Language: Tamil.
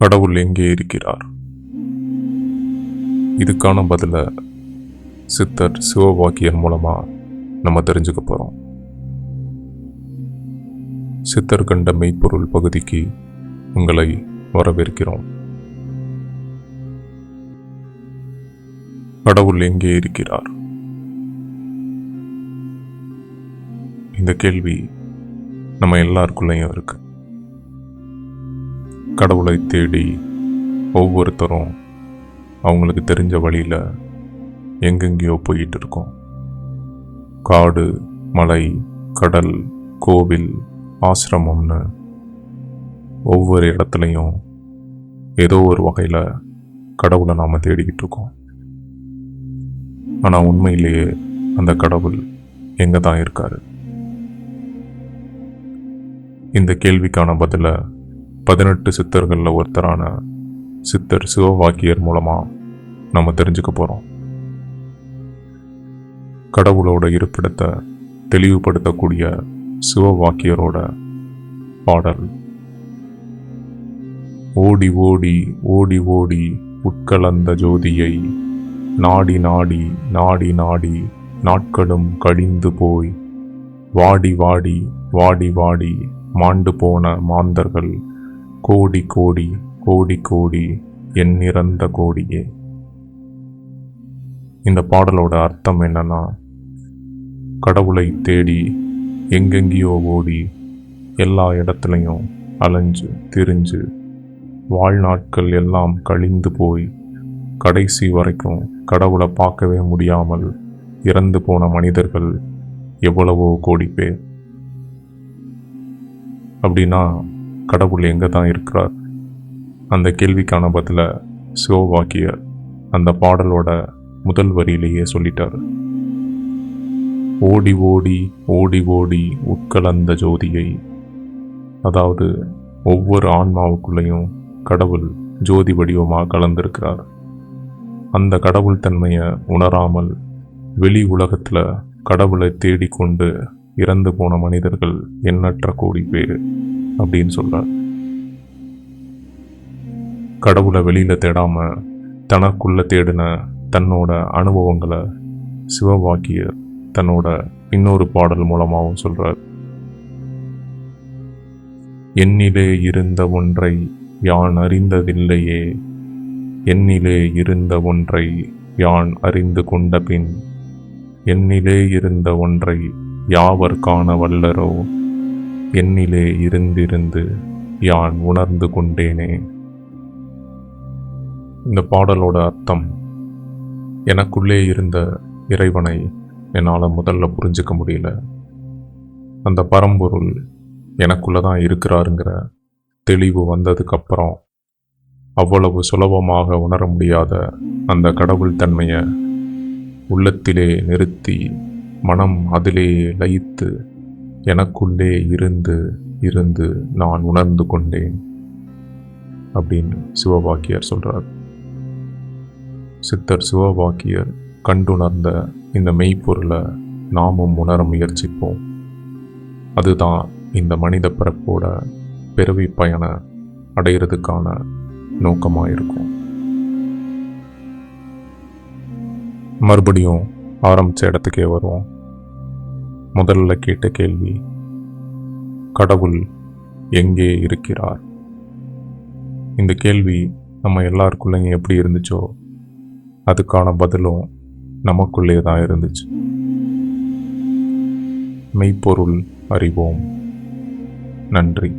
கடவுள் எங்கே இருக்கிறார்? இதுக்கான பதில சித்தர் சிவவாக்கியர் மூலமா நம்ம தெரிஞ்சுக்க போறோம். சித்தர் கண்ட மெய்ப்பொருள் பகுதிக்கு உங்களை வரவேற்கிறோம். கடவுள் எங்கே இருக்கிறார்? இந்த கேள்வி நம்ம எல்லாருக்குள்ளேயும் இருக்கு. கடவுளை தேடி ஒவ்வொருத்தரும் அவங்களுக்கு தெரிஞ்ச வழியில் எங்கெங்கேயோ போயிட்டு இருக்கோம். காடு, மலை, கடல், கோவில், ஆசிரமம்னு ஒவ்வொரு இடத்துலையும் ஏதோ ஒரு வகையில் கடவுளை நாம் தேடிக்கிட்டு இருக்கோம். ஆனால் உண்மையிலேயே அந்த கடவுள் எங்கே தான் இருக்காரு? இந்த கேள்விக்கான பதிலை 18 சித்தர்களில் ஒருத்தரான சித்தர் சிவவாக்கியர் மூலமாக நம்ம தெரிஞ்சுக்க போகிறோம். கடவுளோட இருப்பிடத்தை தெளிவுபடுத்தக்கூடிய சிவவாக்கியரோட பாடல். ஓடி ஓடி ஓடி ஓடி உட்கலந்த ஜோதியை நாடி நாடி நாடி நாடி நாட்களும் கழிந்து போய் வாடி வாடி வாடி வாடி மாண்டு போன மாந்தர்கள் கோடி கோடி கோடி கோடி எண்ணிறந்த கோடியே. இந்த பாடலோட அர்த்தம் என்னன்னா, கடவுளை தேடி எங்கெங்கேயோ ஓடி எல்லா இடத்துலையும் அலைஞ்சு திரிஞ்சு வாழ்நாட்கள் எல்லாம் கழிந்து போய் கடைசி வரைக்கும் கடவுளை பார்க்கவே முடியாமல் இறந்து போன மனிதர்கள் எவ்வளவோ கோடி பேர். அப்படின்னா கடவுள் எங்கே தான் இருக்கிறார்? அந்த கேள்விக்கான பதில சிவவாக்கியர் அந்த பாடலோட முதல் வரியிலேயே சொல்லிட்டார். ஓடி ஓடி ஓடி ஓடி உட்கலந்த ஜோதியை. அதாவது ஒவ்வொரு ஆன்மாவுக்குள்ளேயும் கடவுள் ஜோதி வடிவமாக கலந்திருக்கிறார். அந்த கடவுள் தன்மையை உணராமல் வெளி உலகத்தில் கடவுளை தேடிக்கொண்டு இறந்து போன மனிதர்கள் எண்ணற்ற கோடி பேர் அப்படின்னு சொல்றார். கடவுளை வெளியில தேடாம தனக்குள்ள தேடின தன்னோட அனுபவங்களை சிவவாக்கியர் தன்னோட இன்னொரு பாடல் மூலமாகவும் சொல்றார். என்னிலே இருந்த ஒன்றை யான் அறிந்ததில்லையே, என்னிலே இருந்த ஒன்றை யான் அறிந்து கொண்ட பின் என்னிலே இருந்த ஒன்றை யாவர் காண வல்லரோ, என்னிலே இருந்திருந்து யான் உணர்ந்து கொண்டேனே. இந்த பாடலோட அர்த்தம், எனக்குள்ளே இருந்த இறைவனை என்னால் முதல்ல புரிஞ்சிக்க முடியல. அந்த பரம்பொருள் எனக்குள்ளே தான் இருக்கிறாருங்கிற தெளிவு வந்ததுக்கப்புறம் அவ்வளவு சுலபமாக உணர முடியாத அந்த கடவுள் தன்மையை உள்ளத்திலே நிறுத்தி மனம் அதிலே லயித்து எனக்குள்ளே இருந்து இருந்து நான் உணர்ந்து கொண்டேன் அப்படின்னு சிவவாக்கியர் சொல்றார். சித்தர் சிவவாக்கியர் கண்டுணர்ந்த இந்த மெய்ப்பொருளை நாமும் உணர முயற்சிப்போம். அதுதான் இந்த மனித பிறப்போட பிறவி பயண அடைகிறதுக்கான நோக்கமாக இருக்கும். மறுபடியும் ஆரம்பித்த இடத்துக்கே வருவோம். முதல்ல கேட்ட கேள்வி, கடவுள் எங்கே இருக்கிறார்? இந்த கேள்வி நம்ம எல்லாருக்குள்ளேயும் எப்படி இருந்துச்சோ அதுக்கான பதிலும் நமக்குள்ளே தான் இருந்துச்சு. மெய்ப்பொருள் அறிவோம். நன்றி.